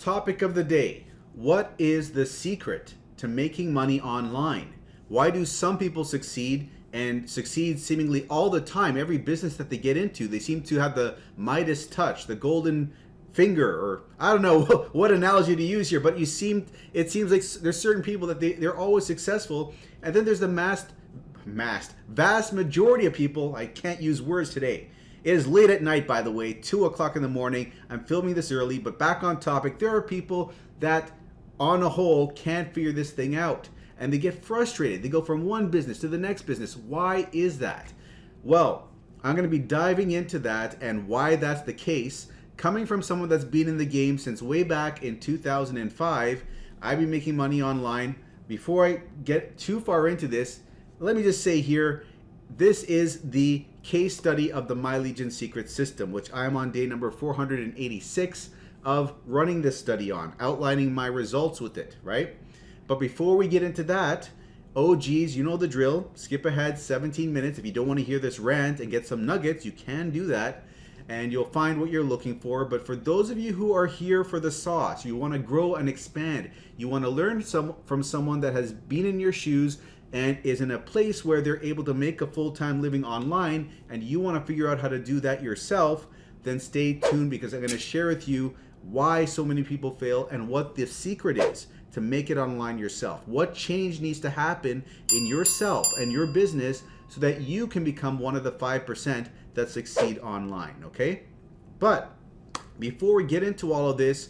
Topic of the day. What is the secret to making money online? Why do some people succeed and succeed seemingly all the time? Every business that they get into, they seem to have the Midas touch, the golden finger, or I don't know what analogy to use here, but it seems like there's certain people that they're always successful, and then there's the vast majority of people. I can't use words today. It is late at night, by the way, 2 o'clock in the morning. I'm filming this early, but back on topic, there are people that on a whole can't figure this thing out, and they get frustrated. They go from one business to the next business. Why is that? Well, I'm going to be diving into that and why that's the case. Coming from someone that's been in the game since way back in 2005, I've been making money online. Before I get too far into this, let me just say here, this is the case study of the My Legion Secret System, which I'm on day number 486 of running this study on, outlining my results with it, right? But before we get into that, oh geez, you know the drill. Skip ahead 17 minutes. If you don't want to hear this rant and get some nuggets, you can do that, and you'll find what you're looking for. But for those of you who are here for the sauce, you want to grow and expand, you want to learn from someone that has been in your shoes and is in a place where they're able to make a full-time living online, and you want to figure out how to do that yourself, then stay tuned, because I'm going to share with you why so many people fail and what the secret is to make it online yourself. What change needs to happen in yourself and your business so that you can become one of the 5% that succeed online, okay? But before we get into all of this,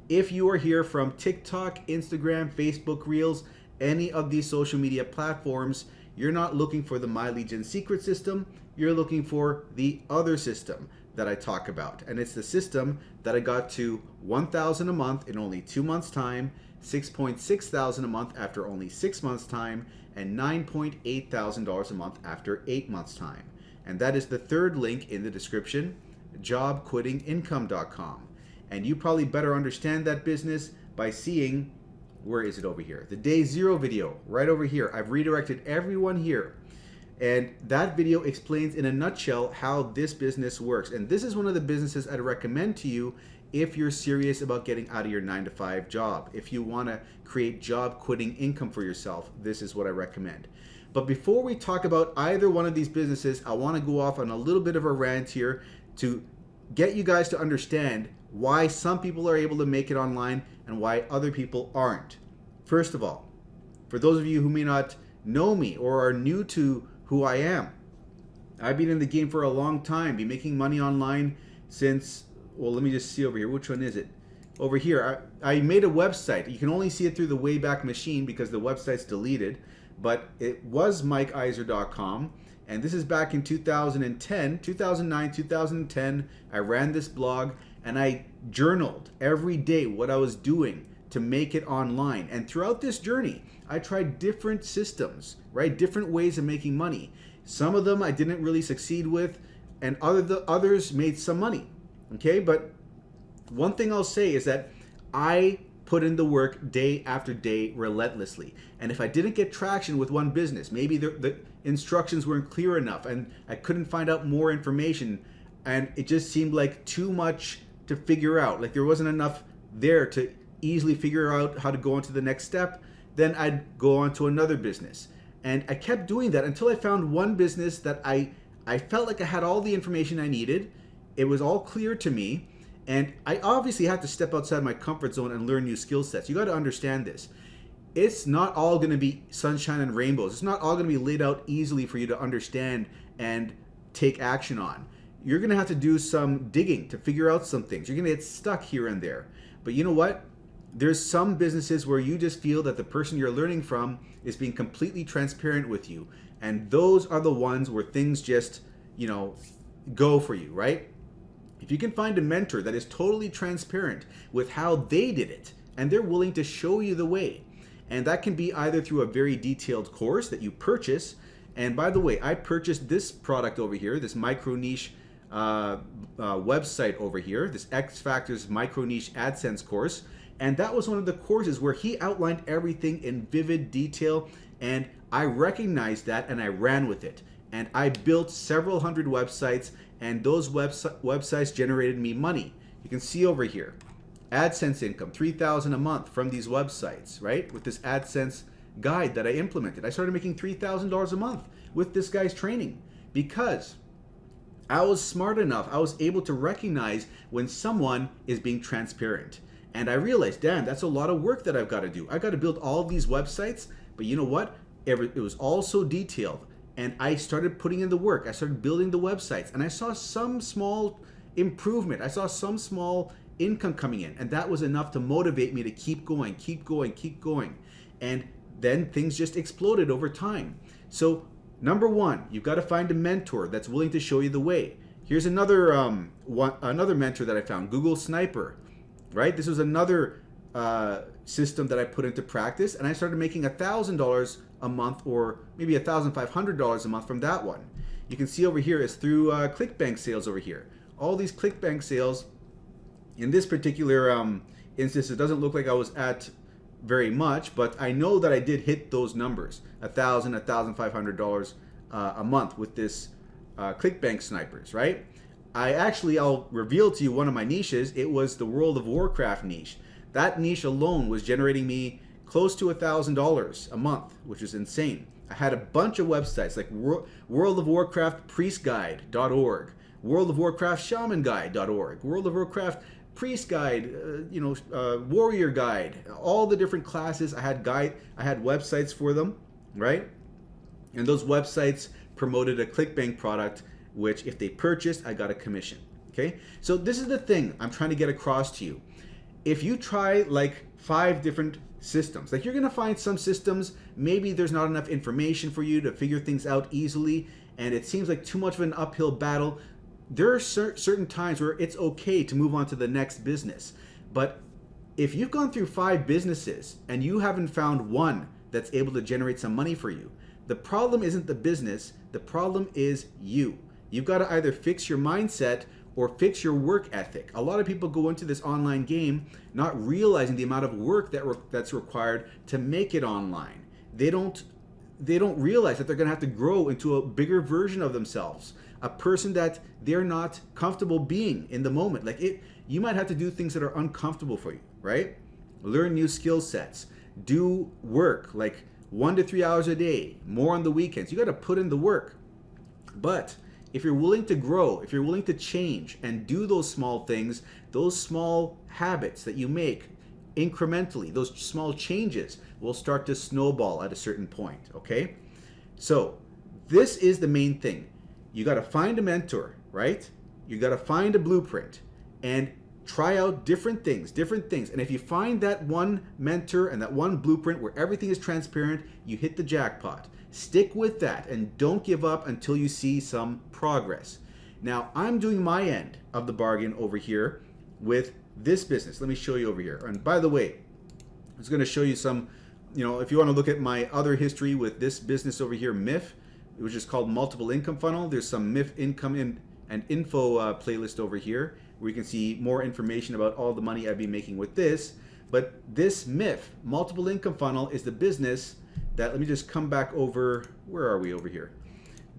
if you are here from TikTok, Instagram, Facebook Reels, any of these social media platforms, you're not looking for the My Legion Secret System, you're looking for the other system that I talk about. And it's the system that I got to 1,000 a month in only 2 months time, 6.6 thousand a month after only 6 months time, and $9.8 thousand a month after 8 months time. And that is the third link in the description, jobquittingincome.com. And you probably better understand that business by seeing, where is it over here? The day 0 video, right over here. I've redirected everyone here. And that video explains in a nutshell how this business works. And this is one of the businesses I'd recommend to you if you're serious about getting out of your 9-to-5 job. If you want to create job quitting income for yourself, this is what I recommend. But before we talk about either one of these businesses, I want to go off on a little bit of a rant here to get you guys to understand why some people are able to make it online and why other people aren't. First of all, for those of you who may not know me or are new to who I am, I've been in the game for a long time, been making money online since, well, let me just see over here. Which one is it? Over here, I made a website. You can only see it through the Wayback Machine because the website's deleted, but it was MikeIser.com. And this is back in 2010, 2009, 2010. I ran this blog and I journaled every day what I was doing to make it online. And throughout this journey, I tried different systems, right? Different ways of making money. Some of them I didn't really succeed with, and others made some money, okay? But one thing I'll say is that I put in the work day after day relentlessly. And if I didn't get traction with one business, maybe the instructions weren't clear enough and I couldn't find out more information, and it just seemed like too much to figure out, like there wasn't enough there to easily figure out how to go on to the next step, then I'd go on to another business. And I kept doing that until I found one business that I felt like I had all the information I needed. It was all clear to me. And I obviously had to step outside my comfort zone and learn new skill sets. You got to understand this. It's not all going to be sunshine and rainbows. It's not all going to be laid out easily for you to understand and take action on. You're going to have to do some digging to figure out some things. You're going to get stuck here and there. But you know what? There's some businesses where you just feel that the person you're learning from is being completely transparent with you. And those are the ones where things just, go for you, right? If you can find a mentor that is totally transparent with how they did it, and they're willing to show you the way, and that can be either through a very detailed course that you purchase. And by the way, I purchased this product over here, this micro niche website over here, this X Factors micro niche AdSense course. And that was one of the courses where he outlined everything in vivid detail, and I recognized that and I ran with it. And I built several hundred websites, and those websites generated me money. You can see over here, AdSense income, 3,000 a month from these websites, right? With this AdSense guide that I implemented. I started making $3,000 a month with this guy's training because I was smart enough. I was able to recognize when someone is being transparent. And I realized, damn, that's a lot of work that I've got to do. I've got to build all these websites, but you know what? It was all so detailed. And I started putting in the work. I started building the websites, and I saw some small improvement. I saw some small income coming in, and that was enough to motivate me to keep going, keep going, keep going. And then things just exploded over time. So number one, you've got to find a mentor that's willing to show you the way. Here's another another mentor that I found, Google Sniper, right? This was another system that I put into practice, and I started making $1,000 a month, or maybe $1,500 a month from that one. You can see over here is through Clickbank sales over here. All these Clickbank sales. In this particular instance, it doesn't look like I was at very much, but I know that I did hit those numbers, $1,000, $1,500 a month with this Clickbank snipers, right? I'll reveal to you one of my niches. It was the World of Warcraft niche. That niche alone was generating me close to $1,000 a month, which is insane. I had a bunch of websites like World of Warcraft priestguide.org, World of Warcraft shamanguide.org, World of Warcraft priest guide, warrior guide, all the different classes. I had websites for them, right? And those websites promoted a Clickbank product, which if they purchased, I got a commission. Okay, so this is the thing I'm trying to get across to you. If you try like 5 different systems, like you're gonna find some systems, maybe there's not enough information for you to figure things out easily, and it seems like too much of an uphill battle. There are certain times where it's okay to move on to the next business. But if you've gone through 5 businesses and you haven't found one that's able to generate some money for you, the problem isn't the business, the problem is you. You've got to either fix your mindset or fix your work ethic. A lot of people go into this online game not realizing the amount of work that's required to make it online. They don't realize that they're going to have to grow into a bigger version of themselves, a person that they're not comfortable being in the moment. You might have to do things that are uncomfortable for you, right? Learn new skill sets, do work like 1 to 3 hours a day, more on the weekends. You got to put in the work. But if you're willing to grow, if you're willing to change and do those small things, those small habits that you make incrementally, those small changes will start to snowball at a certain point, okay? So this is the main thing. You got to find a mentor, right? You got to find a blueprint and try out different things. And if you find that one mentor and that one blueprint where everything is transparent, you hit the jackpot. Stick with that and don't give up until you see some progress. Now, I'm doing my end of the bargain over here with this business. Let me show you over here. And by the way, I was going to show you some, if you want to look at my other history with this business over here, MIF, which is called Multiple Income Funnel. There's some MIF income and info playlist over here where you can see more information about all the money I've been making with this. But this MIF, Multiple Income Funnel, is the business that, let me just come back over, where are we over here?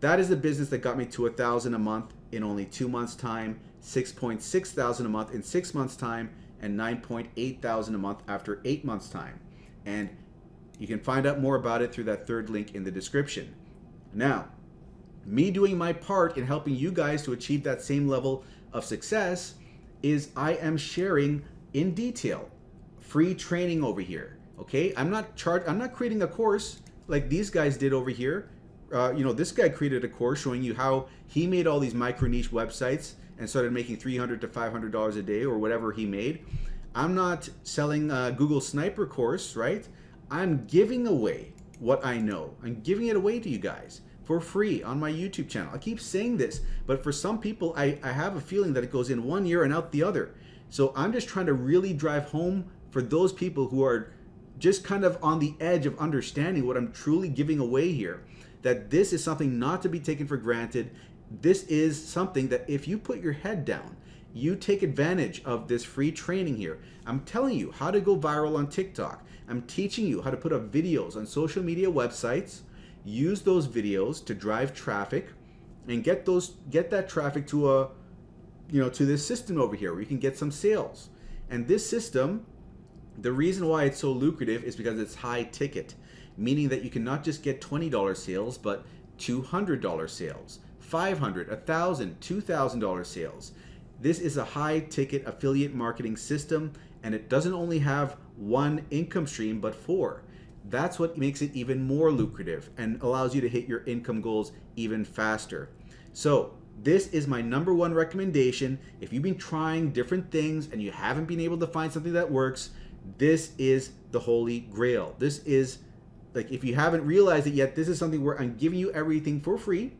That is the business that got me to $1,000 a month in only 2 months' time, $6,600 a month in 6 months' time, and $9,800 a month after 8 months' time. And you can find out more about it through that 3rd link in the description. Now, me doing my part in helping you guys to achieve that same level of success is I am sharing in detail free training over here. Okay, I'm not creating a course like these guys did over here. This guy created a course showing you how he made all these micro niche websites and started making $300 to $500 a day or whatever he made. I'm not selling a Google Sniper course, right? I'm giving away what I know. I'm giving it away to you guys for free on my YouTube channel. I keep saying this, but for some people, I have a feeling that it goes in one ear and out the other. So I'm just trying to really drive home for those people who are just kind of on the edge of understanding what I'm truly giving away here, that this is something not to be taken for granted. This is something that if you put your head down, you take advantage of this free training here. I'm telling you how to go viral on TikTok. I'm teaching you how to put up videos on social media websites, use those videos to drive traffic and get that traffic to to this system over here where you can get some sales. And this system, the reason why it's so lucrative is because it's high ticket, meaning that you can not just get $20 sales, but $200 sales, $500, $1,000, $2,000 sales. This is a high ticket affiliate marketing system, and it doesn't only have one income stream, but four. That's what makes it even more lucrative and allows you to hit your income goals even faster. So this is my number one recommendation. If you've been trying different things and you haven't been able to find something that works, this is the holy grail. This is, like, if you haven't realized it yet, this is something where I'm giving you everything for free.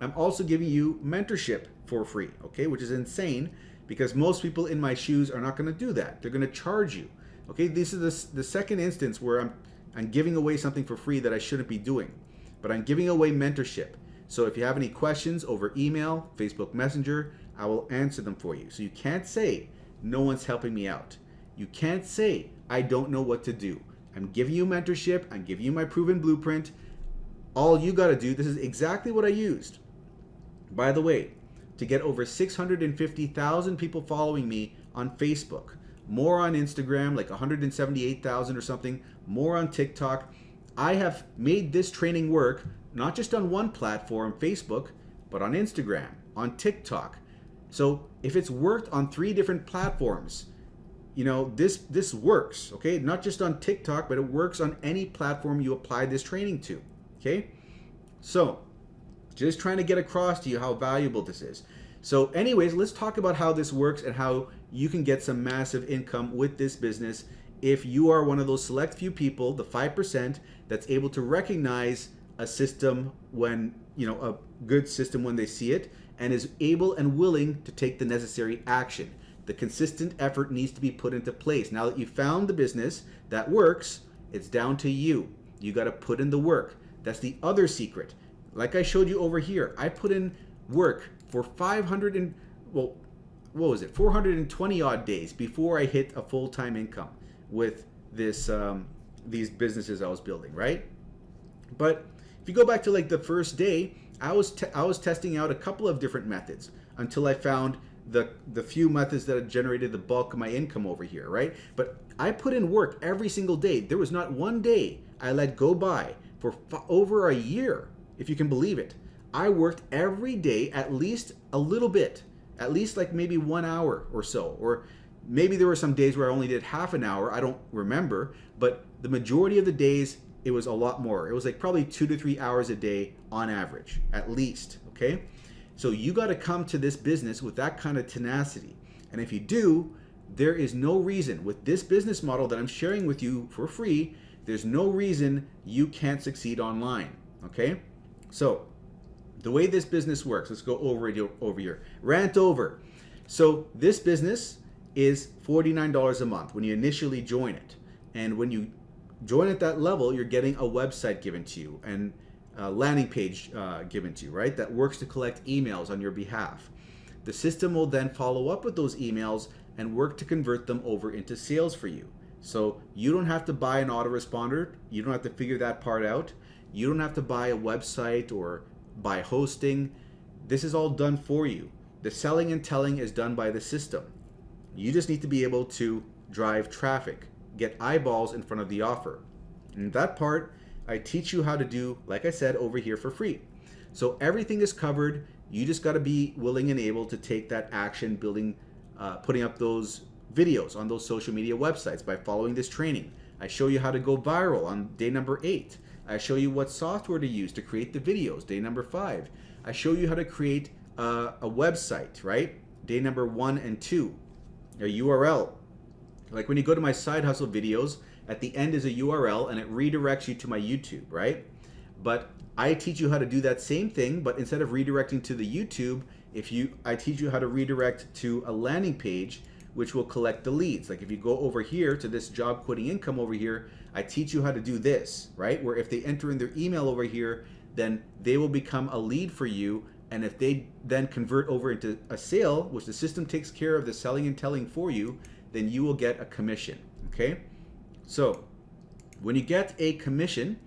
I'm also giving you mentorship for free, okay, which is insane because most people in my shoes are not going to do that. They're going to charge you, okay? This is the second instance where I'm giving away something for free that I shouldn't be doing, but I'm giving away mentorship. So if you have any questions over email, Facebook Messenger, I will answer them for you. So you can't say no one's helping me out. You can't say I don't know what to do. I'm giving you mentorship. I'm giving you my proven blueprint. All you got to do, this is exactly what I used. By the way, to get over 650,000 people following me on Facebook, more on Instagram, like 178,000 or something, more on TikTok. I have made this training work not just on one platform, Facebook, but on Instagram, on TikTok. So if it's worked on 3 different platforms, you know, this works, okay? Not just on TikTok, but it works on any platform you apply this training to, okay? So just trying to get across to you how valuable this is. So anyways, let's talk about how this works and how you can get some massive income with this business if you are one of those select few people, the 5%, that's able to recognize a system when, you know, a good system when they see it, and is able and willing to take the necessary action. The consistent effort needs to be put into place. Now that you've found the business that works, it's down to you. You got to put in the work. That's the other secret. Like I showed you over here, I put in work for 420 odd days before I hit a full-time income with this these businesses I was building, right? But if you go back to like the first day, I was testing out a couple of different methods until I found the few methods that had generated the bulk of my income over here, right? But I put in work every single day. There was not one day I let go by for over a year, if you can believe it. I worked every day at least a little bit, at least like maybe 1 hour or so, or maybe there were some days where I only did half an hour. I don't remember, but the majority of the days it was a lot more. It was like probably 2 to 3 hours a day on average, at least, okay? So you got to come to this business with that kind of tenacity. And if you do, there is no reason with this business model that I'm sharing with you for free, there's no reason you can't succeed online, okay? So the way this business works, let's go over here. Rant over. So this business is $49 a month when you initially join it. And when you join at that level, you're getting a website given to you and a landing page given to you, right? That works to collect emails on your behalf. The system will then follow up with those emails and work to convert them over into sales for you. So you don't have to buy an autoresponder. You don't have to figure that part out. You don't have to buy a website or buy hosting. This is all done for you. The selling and telling is done by the system. You just need to be able to drive traffic, get eyeballs in front of the offer. And that part, I teach you how to do, like I said, over here for free. So everything is covered. You just got to be willing and able to take that action, putting up those videos on those social media websites by following this training. I show you how to go viral on day number 8. I show you what software to use to create the videos, day number 5. I show you how to create a website, right? Day number 1 and 2, a URL. Like when you go to my side hustle videos, at the end is a URL and it redirects you to my YouTube, right? But I teach you how to do that same thing, but instead of redirecting to the YouTube, I teach you how to redirect to a landing page which will collect the leads. Like if you go over here to this job quitting income over here, I teach you how to do this, right? Where if they enter in their email over here, then they will become a lead for you. And if they then convert over into a sale, which the system takes care of the selling and telling for you, then you will get a commission, okay? So when you get a commission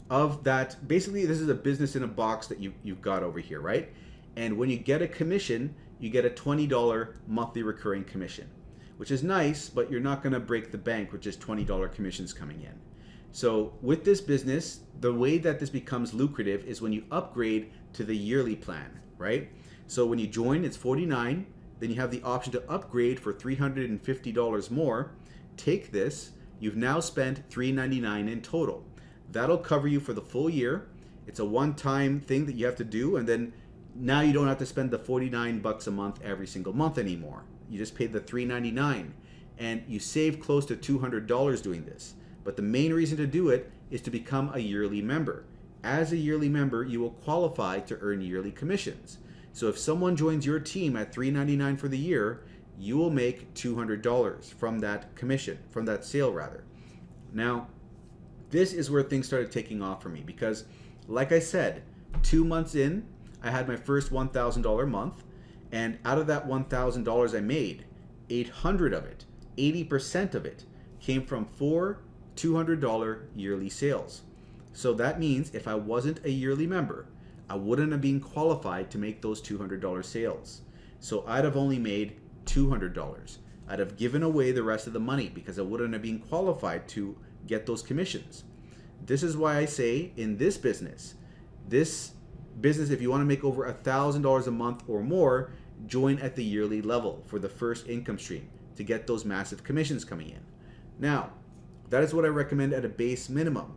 of that, basically this is a business in a box that you've got over here, right? And when you get a commission, you get a $20 monthly recurring commission. which is nice, but you're not going to break the bank with just $20 commissions coming in. So with this business, the way that this becomes lucrative is when you upgrade to the yearly plan, right? So when you join, it's $49. Then you have the option to upgrade for $350 more. Take this. You've now spent $399 in total. That'll cover you for the full year. It's a one-time thing that you have to do, and then now you don't have to spend the $49 a month every single month anymore. You just pay the $399, and you save close to $200 doing this. But the main reason to do it is to become a yearly member. As a yearly member, you will qualify to earn yearly commissions. So if someone joins your team at $399 for the year, you will make $200 from that commission, from that sale rather. Now, this is where things started taking off for me because, like I said, 2 months in, I had my first $1,000 month, and out of that $1,000 I made, 800 of it, 80% of it, came from 4 $200 yearly sales. So that means if I wasn't a yearly member, I wouldn't have been qualified to make those $200 sales. So I'd have only made $200. I'd have given away the rest of the money because I wouldn't have been qualified to get those commissions. This is why I say in this business, if you want to make over $1,000 a month or more, join at the yearly level for the first income stream to get those massive commissions coming in. Now, that is what I recommend at a base minimum.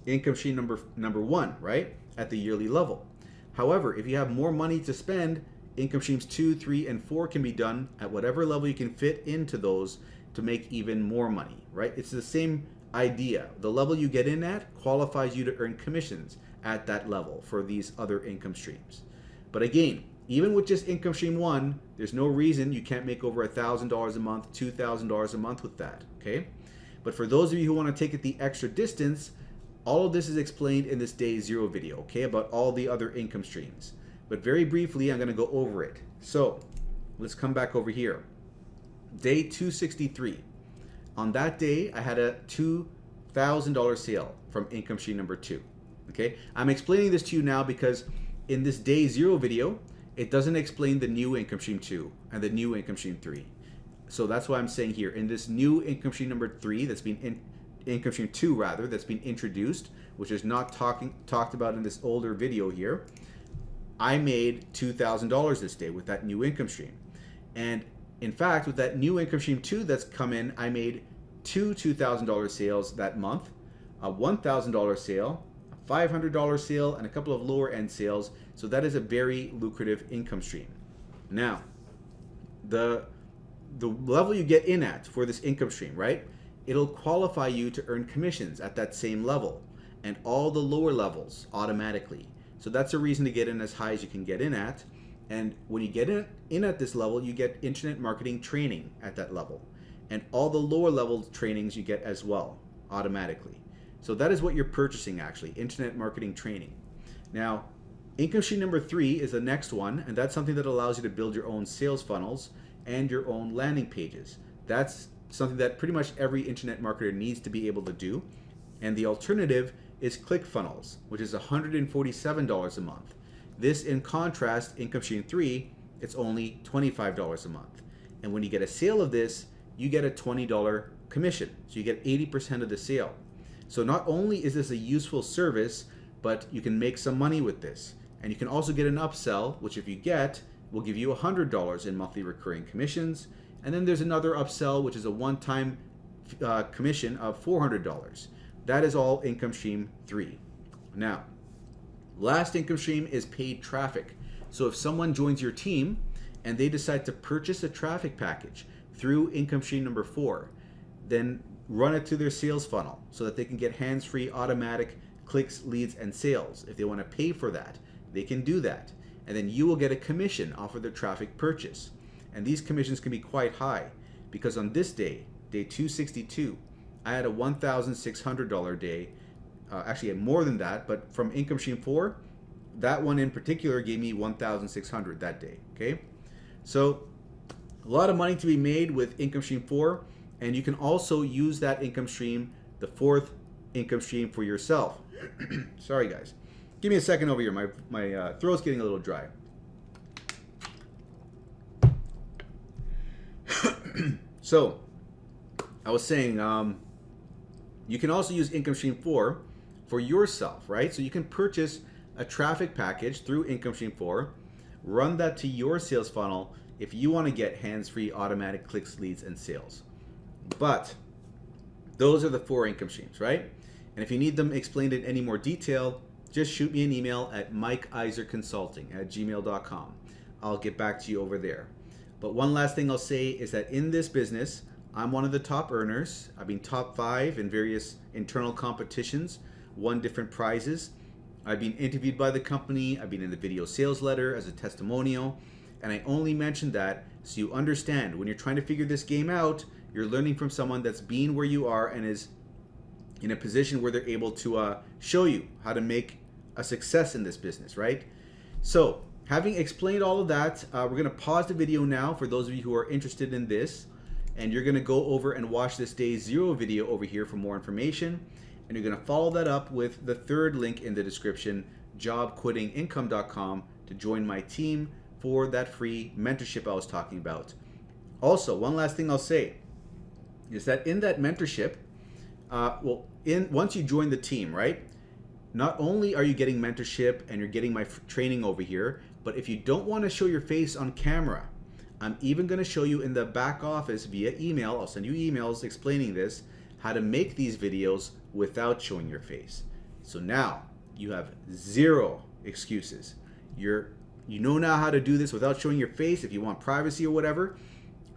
Income stream number one, right? At the yearly level. However, if you have more money to spend, income streams 2, 3, and 4 can be done at whatever level you can fit into those to make even more money, right? It's the same idea. The level you get in at qualifies you to earn commissions at that level for these other income streams. But again, even with just income stream 1, there's no reason you can't make over $1,000 a month, $2,000 a month with that, okay? But for those of you who want to take it the extra distance, all of this is explained in this day 0 video, okay, about all the other income streams. But very briefly, I'm going to go over it. So let's come back over here. Day 263. On that day, I had a $2,000 sale from income stream number 2. Okay, I'm explaining this to you now because in this day 0 video, it doesn't explain the new income stream 2 and the new income stream 3. So that's why I'm saying here, in this new income stream number 3 that's been income stream 2 rather, that's been introduced, which is not talked about in this older video here, I made $2,000 this day with that new income stream. And in fact, with that new income stream 2 that's come in, I made 2 $2,000 sales that month, a $1,000 sale, a $500 sale, and a couple of lower end sales. So that is a very lucrative income stream. Now, the level you get in at for this income stream, right? It'll qualify you to earn commissions at that same level and all the lower levels automatically. So that's a reason to get in as high as you can get in at. And when you get in at this level, you get internet marketing training at that level. And all the lower level trainings you get as well automatically. So that is what you're purchasing actually, internet marketing training. Now, income stream number 3 is the next one, and that's something that allows you to build your own sales funnels and your own landing pages. That's something that pretty much every internet marketer needs to be able to do. And the alternative is ClickFunnels, which is $147 a month. This, in contrast, income stream 3, it's only $25 a month. And when you get a sale of this, you get a $20 commission. So you get 80% of the sale. So not only is this a useful service, but you can make some money with this. And you can also get an upsell, which if you get, will give you $100 in monthly recurring commissions. And then there's another upsell, which is a one-time commission of $400. That is all income stream 3. Now, last income stream is paid traffic. So if someone joins your team and they decide to purchase a traffic package through income stream number 4, then run it to their sales funnel so that they can get hands-free automatic clicks, leads, and sales. If they want to pay for that, they can do that. And then you will get a commission off of their traffic purchase. And these commissions can be quite high because on this day, day 262, I had a $1,600 day. Actually, I had more than that, but from income stream 4, that one in particular gave me $1,600 that day. Okay, so a lot of money to be made with income stream 4, and you can also use that income stream, the 4th income stream, for yourself. Sorry, guys. Give me a second over here. My throat's getting a little dry. So I was saying, you can also use Income Stream 4 for yourself, right? So you can purchase a traffic package through Income Stream 4, run that to your sales funnel if you want to get hands-free automatic clicks, leads, and sales. But those are the 4 income streams, right? And if you need them explained in any more detail, just shoot me an email at mikeiserconsulting@gmail.com. I'll get back to you over there. But one last thing I'll say is that in this business, I'm one of the top earners. I've been top 5 in various internal competitions, won different prizes. I've been interviewed by the company. I've been in the video sales letter as a testimonial. And I only mention that so you understand when you're trying to figure this game out, you're learning from someone that's been where you are and is in a position where they're able to show you how to make a success in this business, right? So having explained all of that, we're going to pause the video now for those of you who are interested in this. And you're going to go over and watch this day 0 video over here for more information. And you're going to follow that up with the 3rd link in the description, jobquittingincome.com, to join my team for that free mentorship I was talking about. Also, one last thing I'll say is that in that mentorship, once you join the team, right? Not only are you getting mentorship and you're getting my training over here, but if you don't want to show your face on camera, I'm even going to show you in the back office via email. I'll send you emails explaining this, how to make these videos without showing your face. So now you have 0 excuses. You know now how to do this without showing your face. If you want privacy or whatever,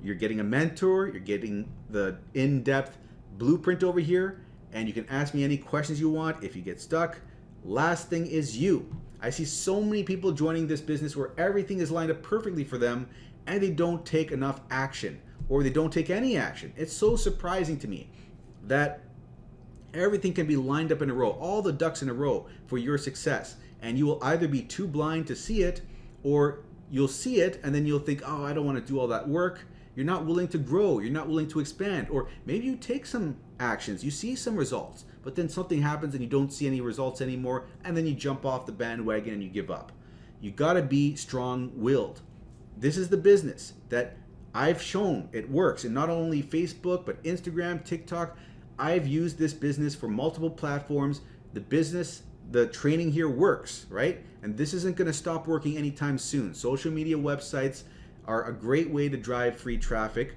you're getting a mentor, you're getting the in-depth blueprint over here, and you can ask me any questions you want if you get stuck. Last thing is you. I see so many people joining this business where everything is lined up perfectly for them and they don't take enough action, or they don't take any action. It's so surprising to me that everything can be lined up in a row, all the ducks in a row for your success, and you will either be too blind to see it, or you'll see it and then you'll think, oh, I don't want to do all that work. You're not willing to grow, you're not willing to expand, or maybe you take some actions, you see some results, but then something happens and you don't see any results anymore, and then you jump off the bandwagon and you give up. You gotta be strong-willed. This is the business that I've shown it works, and not only Facebook, but Instagram, TikTok. I've used this business for multiple platforms. The training here works, right? And this isn't gonna stop working anytime soon. Social media websites are a great way to drive free traffic,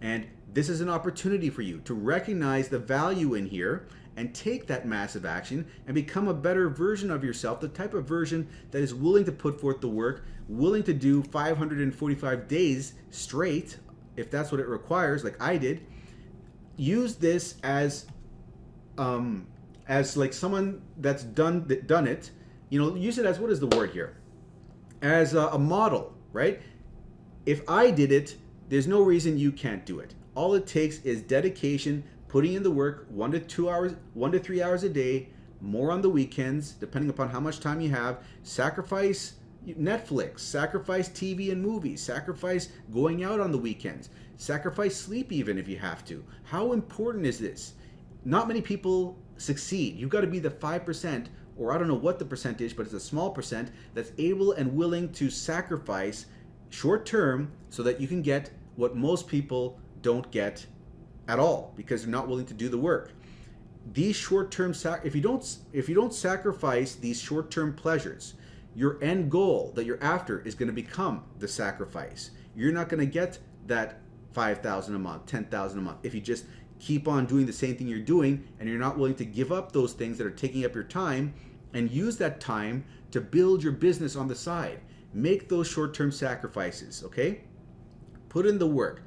and this is an opportunity for you to recognize the value in here and take that massive action and become a better version of yourself, the type of version that is willing to put forth the work, willing to do 545 days straight, if that's what it requires, like I did. Use this as like someone that's done it, use it as, what is the word here? As a model, right? If I did it, there's no reason you can't do it. All it takes is dedication, putting in the work, 1 to 3 hours a day, more on the weekends, depending upon how much time you have. Sacrifice Netflix, sacrifice TV and movies, sacrifice going out on the weekends, sacrifice sleep even if you have to. How important is this? Not many people succeed. You've got to be the 5%, or I don't know what the percentage, but it's a small percent that's able and willing to sacrifice short term so that you can get what most people don't get at all, because they're not willing to do the work. These short-term, if you don't sacrifice these short-term pleasures, your end goal that you're after is going to become the sacrifice. You're not going to get that 5,000 a month, 10,000 a month if you just keep on doing the same thing you're doing, and you're not willing to give up those things that are taking up your time and use that time to build your business on the side. Make those short-term sacrifices, okay? Put in the work.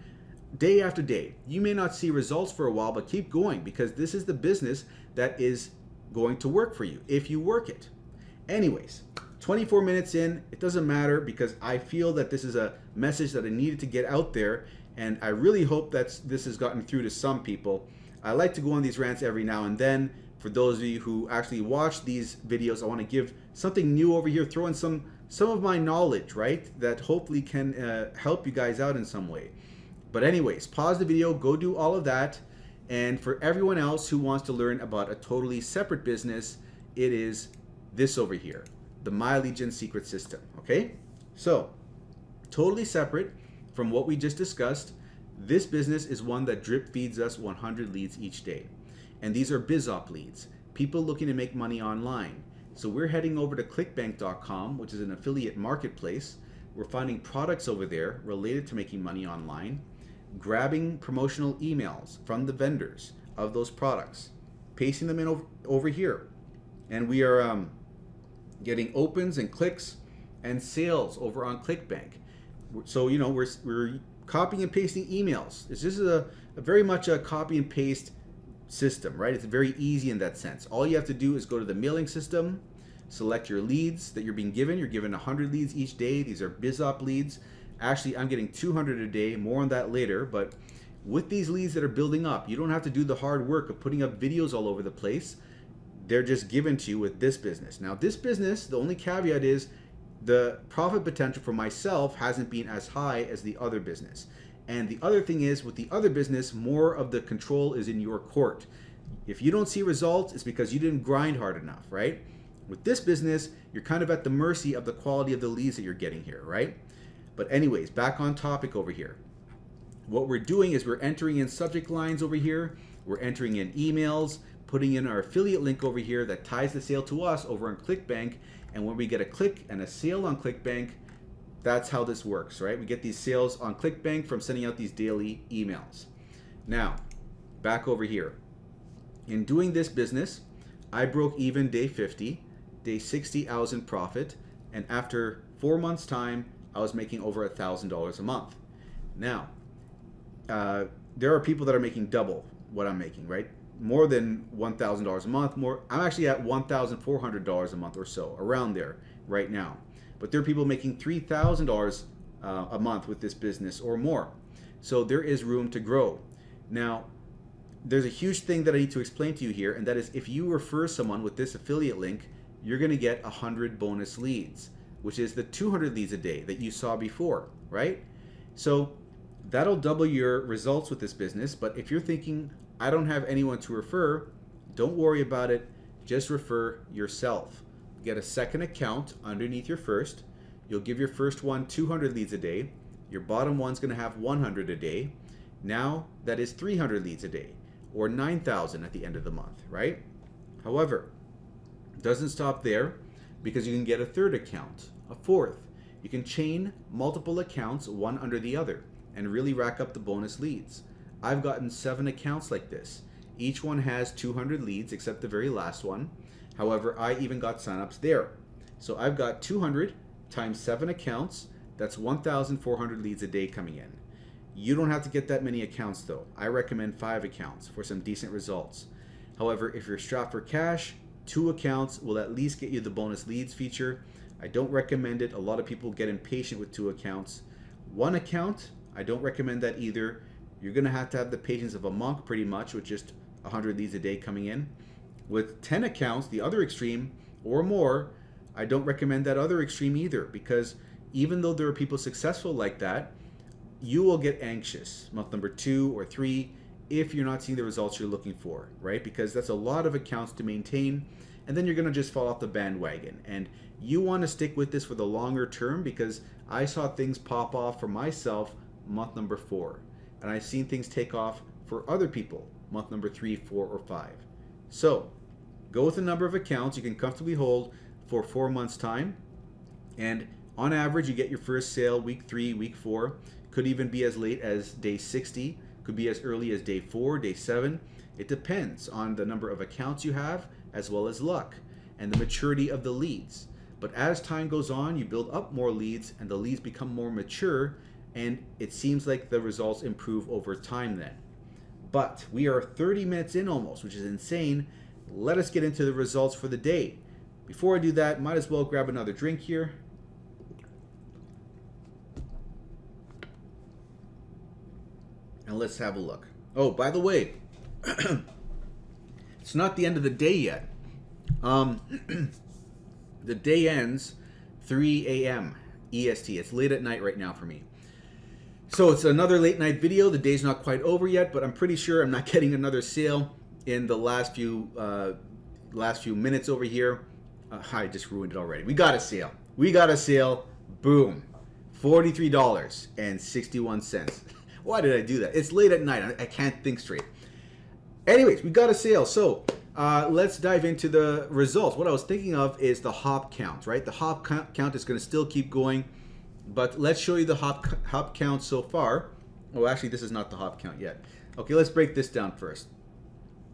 Day after day. You may not see results for a while, but keep going, because this is the business that is going to work for you if you work it. Anyways, 24 minutes in, it doesn't matter, because I feel that this is a message that I needed to get out there, and I really hope that this has gotten through to some people. I like to go on these rants every now and then. For those of you who actually watch these videos, I want to give something new over here, throw in some of my knowledge, right, that hopefully can help you guys out in some way. But anyways, pause the video, go do all of that. And for everyone else who wants to learn about a totally separate business, it is this over here, the My Legion secret system, okay? So, totally separate from what we just discussed. This business is one that drip feeds us 100 leads each day. And these are BizOp leads, people looking to make money online. So we're heading over to clickbank.com, which is an affiliate marketplace. We're finding products over there related to making money online, grabbing promotional emails from the vendors of those products, pasting them in over here. And we are getting opens and clicks and sales over on Clickbank. So, you know, we're copying and pasting emails. This is a very much a copy and paste system, right? It's very easy in that sense. All you have to do is go to the mailing system, select your leads that you're being given. You're given 100 leads each day. These are BizOp leads. Actually, I'm getting 200 a day, more on that later. But with these leads that are building up, you don't have to do the hard work of putting up videos all over the place. They're just given to you with this business. Now, this business, the only caveat is the profit potential for myself hasn't been as high as the other business. And the other thing is, with the other business, more of the control is in your court. If you don't see results, it's because you didn't grind hard enough, right? With this business, you're kind of at the mercy of the quality of the leads that you're getting here, right? But anyways, back on topic over here. What we're doing is we're entering in subject lines over here. We're entering in emails, putting in our affiliate link over here that ties the sale to us over on Clickbank. And when we get a click and a sale on Clickbank, that's how this works, right? We get these sales on Clickbank from sending out these daily emails. Now, back over here. In doing this business, I broke even day 50, day 60 I was in profit, and after 4 months' time, I was making over $1,000 a month. Now, there are people that are making double what I'm making, right? More than $1,000 a month. I'm actually at $1,400 a month or so, around there right now. But there are people making $3,000 a month with this business or more. So there is room to grow. Now, there's a huge thing that I need to explain to you here, and that is if you refer someone with this affiliate link, you're going to get 100 bonus leads, which is the 200 leads a day that you saw before, right? So that'll double your results with this business. But if you're thinking, I don't have anyone to refer, don't worry about it. Just refer yourself. Get a second account underneath your first. You'll give your first one 200 leads a day. Your bottom one's going to have 100 a day. Now that is 300 leads a day, or 9,000 at the end of the month, right? However, it doesn't stop there, because you can get a third account, a fourth. You can chain multiple accounts one under the other and really rack up the bonus leads. I've gotten 7 accounts like this. Each one has 200 leads except the very last one. However, I even got signups there. So I've got 200 times 7 accounts. That's 1,400 leads a day coming in. You don't have to get that many accounts though. I recommend 5 accounts for some decent results. However, if you're strapped for cash, 2 accounts will at least get you the bonus leads feature. I don't recommend it. A lot of people get impatient with 2 accounts. 1 account, I don't recommend that either. You're going to have the patience of a monk pretty much with just 100 leads a day coming in. With 10 accounts, the other extreme, or more, I don't recommend that other extreme either, because even though there are people successful like that, you will get anxious month number 2 or 3 if you're not seeing the results you're looking for, right? Because that's a lot of accounts to maintain, and then you're going to just fall off the bandwagon. And you want to stick with this for the longer term, because I saw things pop off for myself month number 4, and I've seen things take off for other people month number 3, 4, or 5. So go with a number of accounts you can comfortably hold for 4 months' time, and on average you get your first sale week 3, week 4. Could even be as late as day 60, could be as early as day 4, day 7. It depends on the number of accounts you have, as well as luck and the maturity of the leads. But as time goes on, you build up more leads and the leads become more mature, and it seems like the results improve over time then. But we are 30 minutes in almost, which is insane. Let us get into the results for the day. Before I do that, might as well grab another drink here. And let's have a look. Oh, by the way, it's not the end of the day yet. The day ends 3 a.m. EST. It's late at night right now for me. So it's another late night video. The day's not quite over yet, but I'm pretty sure I'm not getting another sale in the last few minutes over here. I just ruined it already. We got a sale. We got a sale. Boom. $43.61. Why did I do that? It's late at night. I can't think straight. Anyways, we got a sale. So let's dive into the results. What I was thinking of is the hop count, right? The hop count is going to still keep going, but let's show you the hop count so far. Oh, actually, this is not the hop count yet. Okay, let's break this down first.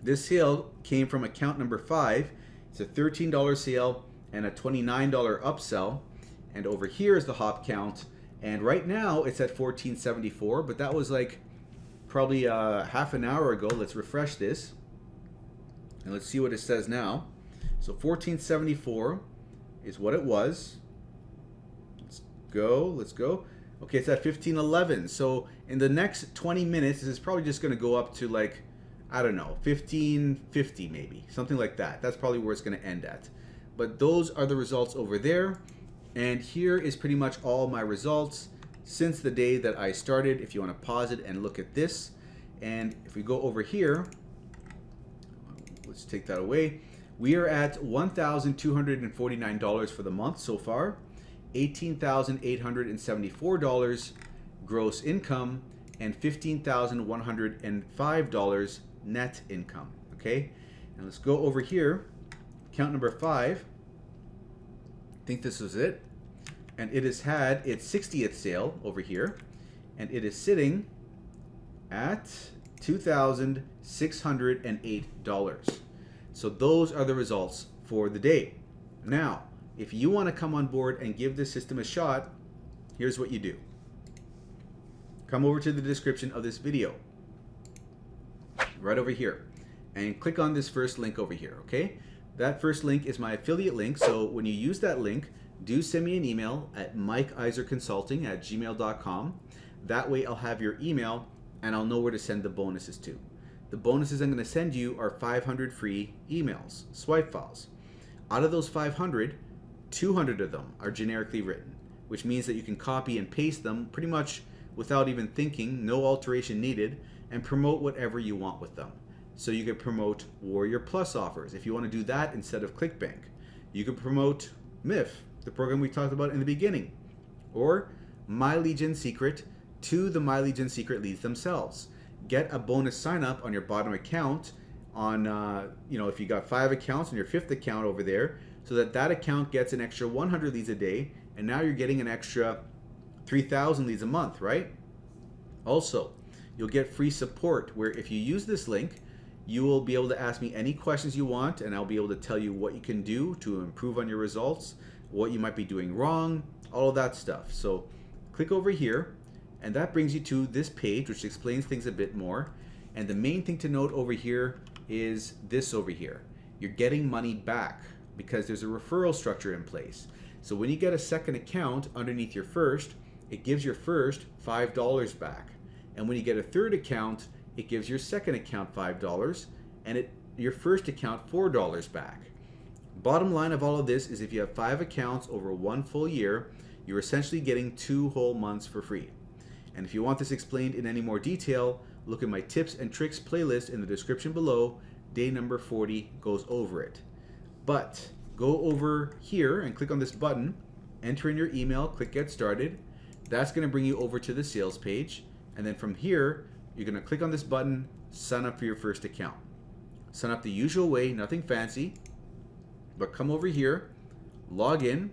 This sale came from account number 5. It's a $13 sale and a $29 upsell. And over here is the hop count. And right now it's at $14.74, but that was like probably half an hour ago. Let's refresh this. And let's see what it says now. So $14.74 is what it was. Let's go. Okay, it's at $15.11. So in the next 20 minutes, this is probably just going to go up to like, I don't know, $15.50 maybe, something like that. That's probably where it's going to end at. But those are the results over there. And here is pretty much all my results since the day that I started. If you want to pause it and look at this. And if we go over here, let's take that away. We are at $1,249 for the month so far. $18,874 gross income and $15,105 net income. Okay, and let's go over here. Account number 5. I think this is it, and it has had its 60th sale over here, and it is sitting at $2,608. So those are the results for the day. Now, if you want to come on board and give this system a shot, here's what you do. Come over to the description of this video, right over here, and click on this first link over here, okay? That first link is my affiliate link, so when you use that link, do send me an email at mikeiserconsulting@gmail.com. That way I'll have your email and I'll know where to send the bonuses to. The bonuses I'm going to send you are 500 free emails, swipe files. Out of those 500, 200 of them are generically written, which means that you can copy and paste them pretty much without even thinking, no alteration needed, and promote whatever you want with them. So you could promote Warrior Plus offers if you want to do that instead of Clickbank. You could promote MIF, the program we talked about in the beginning, or My Legion Secret to the My Legion Secret leads themselves. Get a bonus sign up on your bottom account on, if you got 5 accounts on your 5th account over there, so that account gets an extra 100 leads a day, and now you're getting an extra 3,000 leads a month, right? Also, you'll get free support where if you use this link, you will be able to ask me any questions you want, and I'll be able to tell you what you can do to improve on your results, what you might be doing wrong, all of that stuff. So click over here, and that brings you to this page, which explains things a bit more. And the main thing to note over here is this over here. You're getting money back because there's a referral structure in place. So when you get a second account underneath your first, it gives your first $5 back. And when you get a third account, it gives your second account $5 and your first account $4 back. Bottom line of all of this is if you have 5 accounts over 1 full year, you're essentially getting 2 whole months for free. And if you want this explained in any more detail, look at my tips and tricks playlist in the description below. Day number 40 goes over it. But go over here and click on this button, enter in your email, click Get Started. That's going to bring you over to the sales page. And then from here, you're going to click on this button, sign up for your first account. Sign up the usual way, nothing fancy. But come over here, log in,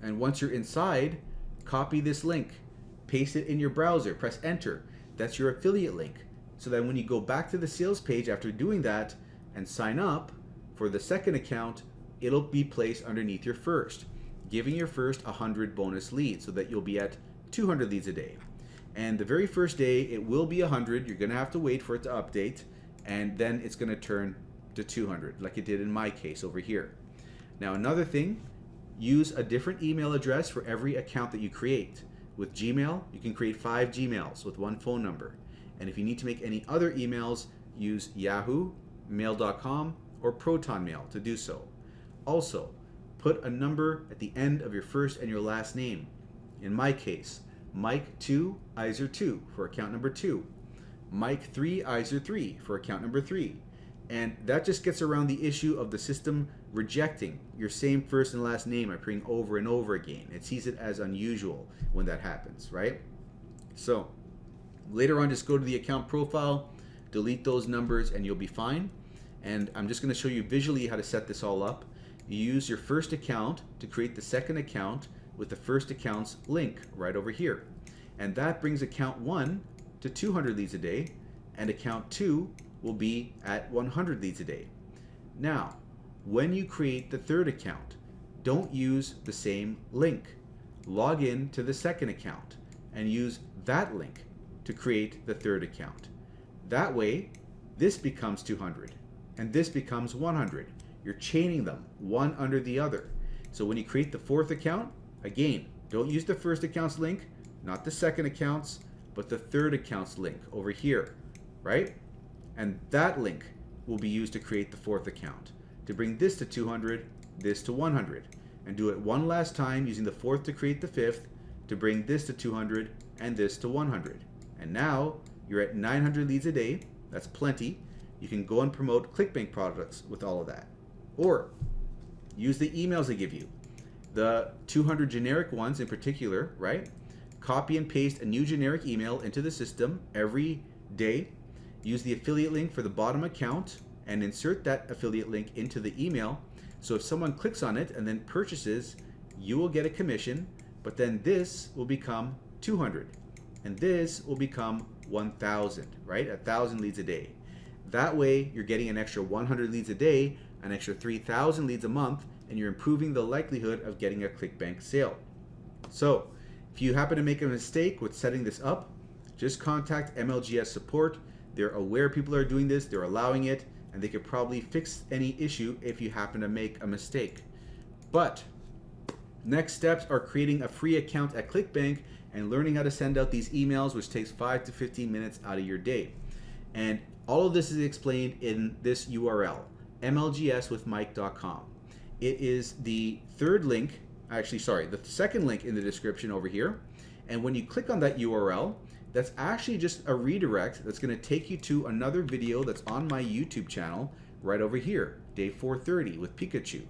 and once you're inside, copy this link, paste it in your browser, press enter. That's your affiliate link. So that when you go back to the sales page after doing that and sign up for the second account, it'll be placed underneath your first, giving your first 100 bonus leads so that you'll be at 200 leads a day. And the very first day, it will be 100. You're going to have to wait for it to update, and then it's going to turn to 200, like it did in my case over here. Now, another thing, use a different email address for every account that you create. With Gmail, you can create 5 Gmails with 1 phone number. And if you need to make any other emails, use Yahoo, Mail.com, or Proton Mail to do so. Also, put a number at the end of your first and your last name. In my case, Mike2 Iser 2 for account number 2, Mike3 Iser 3 for account number 3. And that just gets around the issue of the system rejecting your same first and last name appearing over and over again. It sees it as unusual when that happens, right? So Later on, just go to the account profile, delete those numbers, and you'll be fine. And I'm just going to show you visually how to set this all up. You use your first account to create the second account with the first account's link right over here. And that brings account 1 to 200 leads a day, and account 2 will be at 100 leads a day. Now, when you create the third account, don't use the same link. Log in to the second account and use that link to create the third account. That way, this becomes 200 and this becomes 100. You're chaining them one under the other. So when you create the fourth account, again, don't use the first account's link, not the second account's, but the third account's link over here, right? And that link will be used to create the fourth account, to bring this to 200, this to 100. And do it one last time using the fourth to create the fifth, to bring this to 200 and this to 100. And now you're at 900 leads a day. That's plenty. You can go and promote Clickbank products with all of that. Or use the emails they give you. The 200 generic ones in particular, right? Copy and paste a new generic email into the system every day. Use the affiliate link for the bottom account and insert that affiliate link into the email. So if someone clicks on it and then purchases, you will get a commission, but then this will become 200 and this will become 1,000, right? 1,000 leads a day. That way you're getting an extra 100 leads a day, an extra 3,000 leads a month, and you're improving the likelihood of getting a Clickbank sale. So if you happen to make a mistake with setting this up, just contact MLGS support. They're aware people are doing this, they're allowing it, and they could probably fix any issue if you happen to make a mistake. But next steps are creating a free account at Clickbank and learning how to send out these emails, which takes 5 to 15 minutes out of your day. And all of this is explained in this URL, mlgswithmike.com. It is the third link, the second link in the description over here. And when you click on that URL, that's actually just a redirect that's going to take you to another video that's on my YouTube channel right over here, day 430 with Pikachu.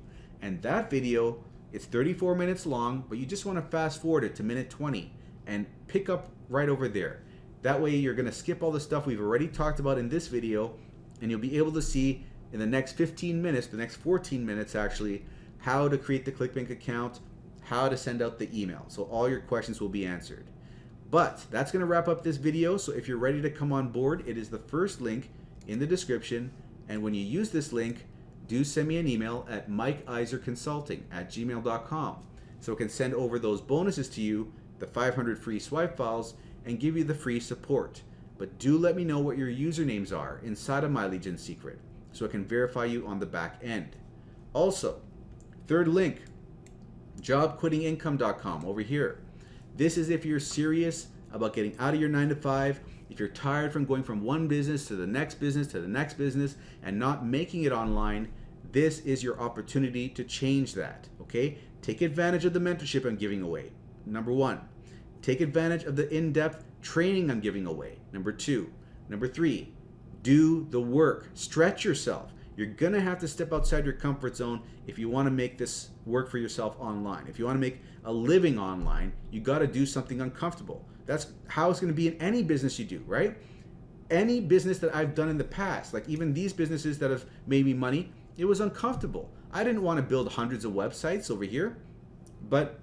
And that video, it's 34 minutes long, but you just want to fast forward it to minute 20 and pick up right over there. That way you're going to skip all the stuff we've already talked about in this video, and you'll be able to see in the next 15 minutes, the next 14 minutes actually, how to create the Clickbank account, how to send out the email. So all your questions will be answered. But that's going to wrap up this video. So if you're ready to come on board, it is the first link in the description. And when you use this link, do send me an email at mikeiserconsulting@gmail.com so I can send over those bonuses to you, the 500 free swipe files, and give you the free support. But do let me know what your usernames are inside of My Legion Secret so I can verify you on the back end. Also, third link, jobquittingincome.com over here. This is if you're serious about getting out of your 9 to 5, if you're tired from going from one business to the next business to the next business and not making it online, this is your opportunity to change that, okay? Take advantage of the mentorship I'm giving away, number 1. Take advantage of the in-depth training I'm giving away, number 2. Number 3, do the work, stretch yourself. You're gonna have to step outside your comfort zone if you wanna make this work for yourself online. If you wanna make a living online, you gotta do something uncomfortable. That's how it's gonna be in any business you do, right? Any business that I've done in the past, like even these businesses that have made me money, it was uncomfortable. I didn't wanna build hundreds of websites over here, but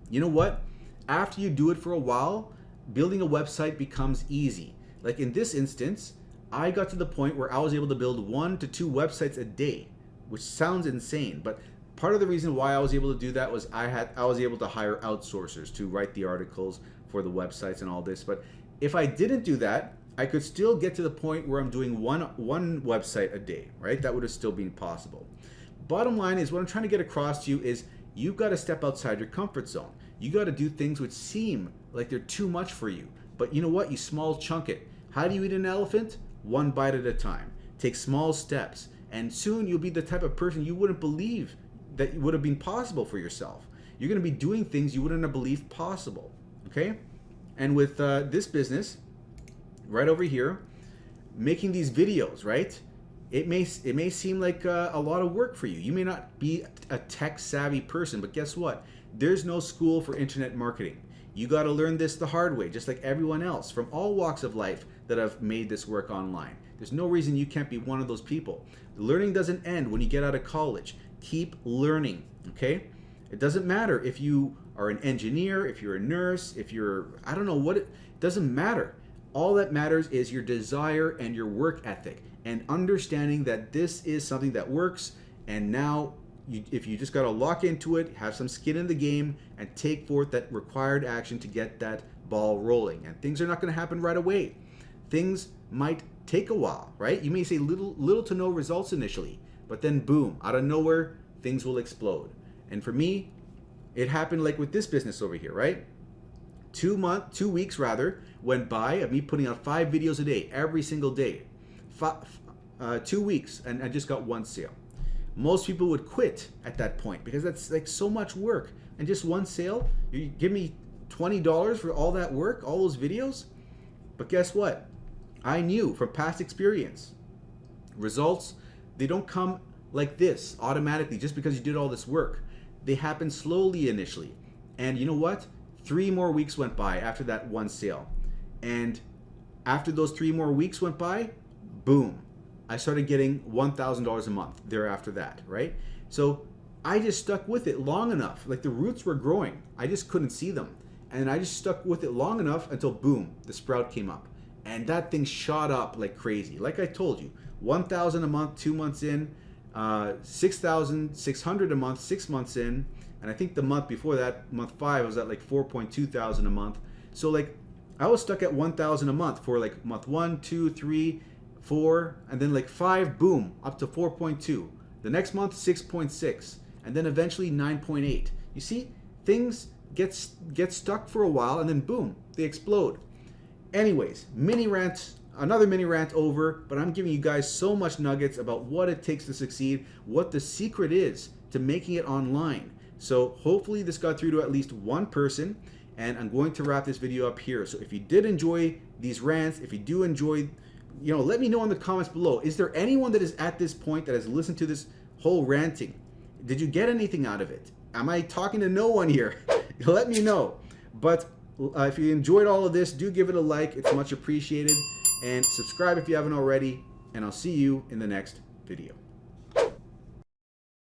you know what? After you do it for a while, building a website becomes easy. Like in this instance, I got to the point where I was able to build 1 to 2 websites a day, which sounds insane, but part of the reason why I was able to do that was I was able to hire outsourcers to write the articles for the websites and all this. But if I didn't do that, I could still get to the point where I'm doing one website a day, right? That would have still been possible. Bottom line is what I'm trying to get across to you is you've got to step outside your comfort zone. You got to do things which seem like they're too much for you. But you know what? You small chunk it. How do you eat an elephant? 1 bite at a time. Take small steps, and soon you'll be the type of person you wouldn't believe that would have been possible for yourself. You're going to be doing things you wouldn't have believed possible, okay? And with this business, right over here, making these videos, right? It may seem like a lot of work for you. You may not be a tech savvy person, but guess what? There's no school for internet marketing. You got to learn this the hard way, just like everyone else from all walks of life that have made this work online. There's no reason you can't be one of those people. Learning doesn't end when you get out of college. Keep learning, okay? It doesn't matter if you are an engineer, if you're a nurse, if you're, I don't know what, it doesn't matter. All that matters is your desire and your work ethic and understanding that this is something that works, and now if you just got to lock into it, have some skin in the game, and take forth that required action to get that ball rolling. And things are not going to happen right away. Things might take a while, right? You may say little to no results initially, but then boom, out of nowhere, things will explode. And for me, it happened like with this business over here, right? 2 weeks went by of me putting out 5 videos a day, every single day. 2 weeks, and I just got 1 sale. Most people would quit at that point because that's like so much work. And just 1 sale, you give me $20 for all that work, all those videos? But guess what? I knew from past experience, results, they don't come like this automatically just because you did all this work. They happen slowly initially. And you know what? 3 more weeks went by after that 1 sale. And after those 3 more weeks went by, boom, I started getting $1,000 a month thereafter that, right? So I just stuck with it long enough. Like the roots were growing. I just couldn't see them. And I just stuck with it long enough until boom, the sprout came up. And that thing shot up like crazy. Like I told you, 1,000 a month, 2 months in, 6,600 a month, 6 months in. And I think the month before that, month 5, I was at like 4.2 thousand a month. So like I was stuck at 1,000 a month for like month 1, 2, 3, 4, and then like 5, boom, up to 4.2. The next month, 6.6, and then eventually 9.8. You see, things get stuck for a while, and then boom, they explode. Anyways, another mini rant over, but I'm giving you guys so much nuggets about what it takes to succeed, what the secret is to making it online. So hopefully this got through to at least one person, and I'm going to wrap this video up here. So if you did enjoy these rants, if you do enjoy, let me know in the comments below. Is there anyone that is at this point that has listened to this whole ranting? Did you get anything out of it? Am I talking to no one here? Let me know. But if you enjoyed all of this, do give it a like. It's much appreciated. And subscribe if you haven't already. And I'll see you in the next video.